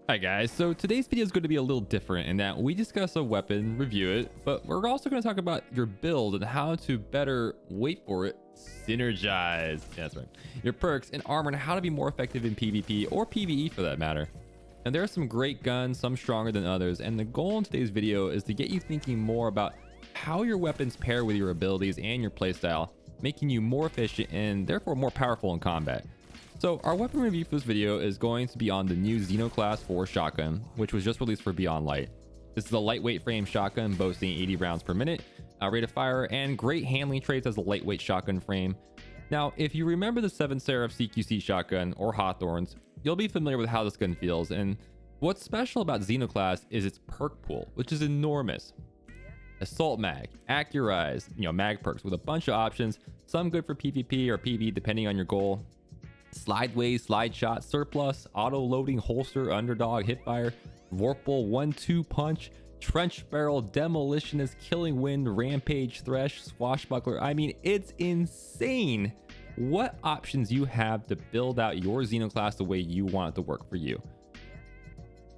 Hi guys, so today's video is going to be a little different in that we discuss a weapon, review it, but we're also going to talk about your build and how to better, wait for it, synergize. Yeah, that's right. Your perks and armor and how to be more effective in PvP or PvE for that matter. And there are some great guns, some stronger than others, and the goal in today's video is to get you thinking more about how your weapons pair with your abilities and your playstyle, making you more efficient and therefore more powerful in combat. So our weapon review for this video is going to be on the new Xenoclass IV shotgun, which was just released for Beyond Light. This is a lightweight frame shotgun boasting 80 rounds per minute, rate of fire, and great handling traits as a lightweight shotgun frame. Now, if you remember the 7 Seraph CQC shotgun or Hawthorns, you'll be familiar with how this gun feels, and what's special about Xenoclass is its perk pool, which is enormous. Assault mag, Accurize, mag perks with a bunch of options, some good for PvP or PvE depending on your goal. Slideways, slide shot, surplus, auto loading, holster, underdog, hipfire, vorpal, 1-2 punch, trench barrel, demolitionist, killing wind, rampage, thresh, swashbuckler. I mean, it's insane what options you have to build out your Xenoclass the way you want it to work for you.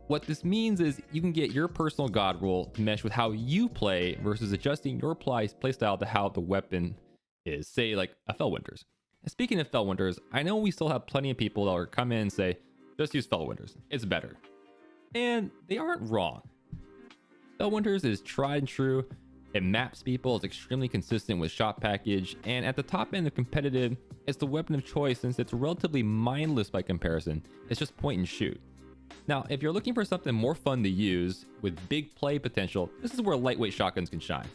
What this means is you can get your personal god roll to mesh with how you play versus adjusting your playstyle to how the weapon is, say like a Felwinters. Speaking of Felwinters, I know we still have plenty of people that will come in and say, just use Felwinters, it's better. And they aren't wrong. Felwinters is tried and true, it maps people, it's extremely consistent with shot package, and at the top end of competitive, it's the weapon of choice since it's relatively mindless by comparison. It's just point and shoot. Now, if you're looking for something more fun to use with big play potential, this is where lightweight shotguns can shine.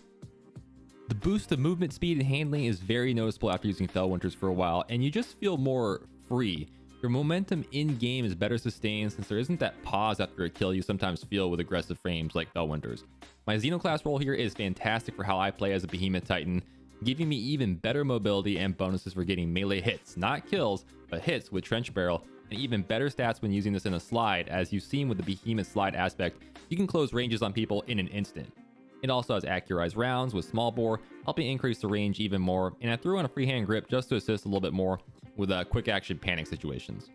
The boost to movement speed and handling is very noticeable after using Felwinters for a while, and you just feel more free. Your momentum in game is better sustained since there isn't that pause after a kill you sometimes feel with aggressive frames like Felwinters. My Xenoclass roll here is fantastic for how I play as a Behemoth Titan, giving me even better mobility and bonuses for getting melee hits, not kills, but hits with Trench Barrel, and even better stats when using this in a slide. As you've seen with the Behemoth slide aspect, you can close ranges on people in an instant. It also has Accurized rounds with small bore, helping increase the range even more, and I threw on a freehand grip just to assist a little bit more with quick action panic situations.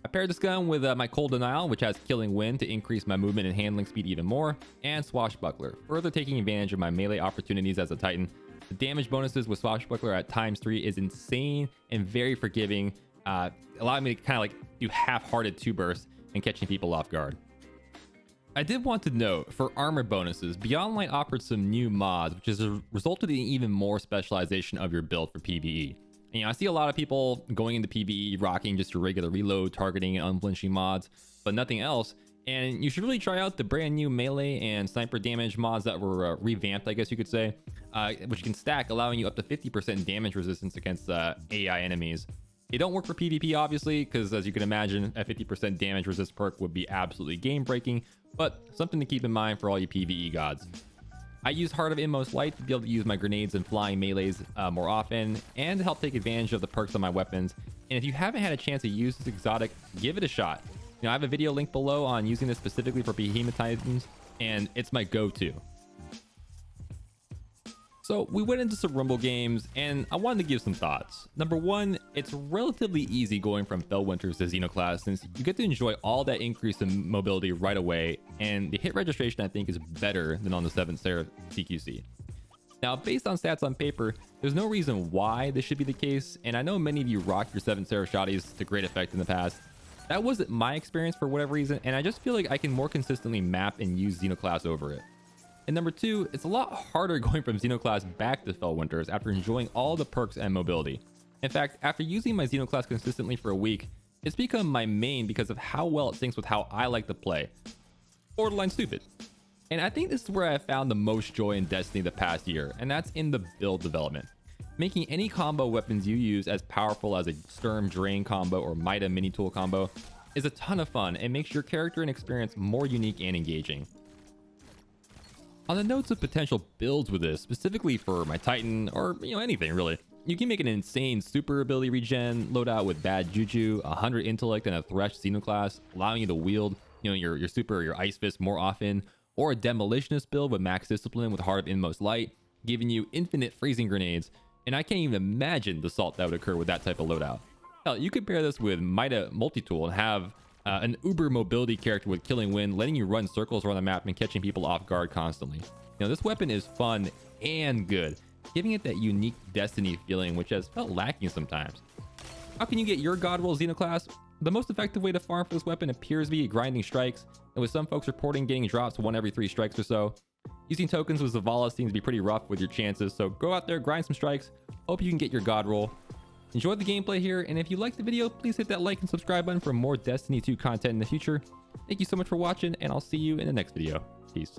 I paired this gun with my Cold Denial, which has Killing Wind to increase my movement and handling speed even more, and Swashbuckler, further taking advantage of my melee opportunities as a Titan. The damage bonuses with Swashbuckler at ×3 is insane and very forgiving, allowing me to kind of like do half-hearted 2 bursts and catching people off guard. I did want to note, for armor bonuses, Beyond Light offered some new mods, which has resulted in even more specialization of your build for PvE. And, I see a lot of people going into PvE rocking just your regular reload, targeting, and unflinching mods, but nothing else. And you should really try out the brand new melee and sniper damage mods that were revamped, I guess you could say, which you can stack, allowing you up to 50% damage resistance against AI enemies. They don't work for PvP, obviously, because as you can imagine, a 50% damage resist perk would be absolutely game-breaking, but something to keep in mind for all you PvE gods. I use Heart of Inmost Light to be able to use my grenades and flying melees more often, and to help take advantage of the perks on my weapons. And if you haven't had a chance to use this exotic, give it a shot. I have a video linked below on using this specifically for Behemoth Titans, and it's my go-to. So we went into some Rumble games, and I wanted to give some thoughts. Number one, it's relatively easy going from Felwinters to Xenoclass since you get to enjoy all that increase in mobility right away, and the hit registration I think is better than on the 7 Seraph CQC. Now, based on stats on paper, there's no reason why this should be the case, and I know many of you rocked your 7 Seraph shotties to great effect in the past. That wasn't my experience for whatever reason, and I just feel like I can more consistently map and use Xenoclass over it. And number two, it's a lot harder going from Xenoclass back to Felwinters after enjoying all the perks and mobility. In fact, after using my Xenoclass consistently for a week, it's become my main because of how well it syncs with how I like to play. Borderline stupid. And I think this is where I found the most joy in Destiny the past year, and that's in the build development. Making any combo weapons you use as powerful as a Sturm Drain combo or Mida mini tool combo is a ton of fun and makes your character and experience more unique and engaging. On the notes of potential builds with this, specifically for my Titan, or anything really, you can make an insane super ability regen loadout with bad juju, 100 intellect, and a Thresh Xenoclass, allowing you to wield your super or your Ice Fist more often, or a demolitionist build with max discipline with Heart of Inmost Light, giving you infinite freezing grenades, and I can't even imagine the salt that would occur with that type of loadout. Hell, you could pair this with Mida multi-tool and have an uber mobility character with killing wind, letting you run circles around the map and catching people off guard constantly. This weapon is fun and good, giving it that unique Destiny feeling, which has felt lacking sometimes. How can you get your god roll Xenoclass? The most effective way to farm for this weapon appears to be grinding strikes, and with some folks reporting getting drops 1 every 3 strikes or so. Using tokens with Zavala seems to be pretty rough with your chances, so go out there, grind some strikes, hope you can get your god roll. Enjoy the gameplay here, and if you liked the video, please hit that like and subscribe button for more Destiny 2 content in the future. Thank you so much for watching, and I'll see you in the next video. Peace.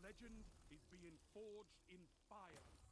Legend is being forged in fire.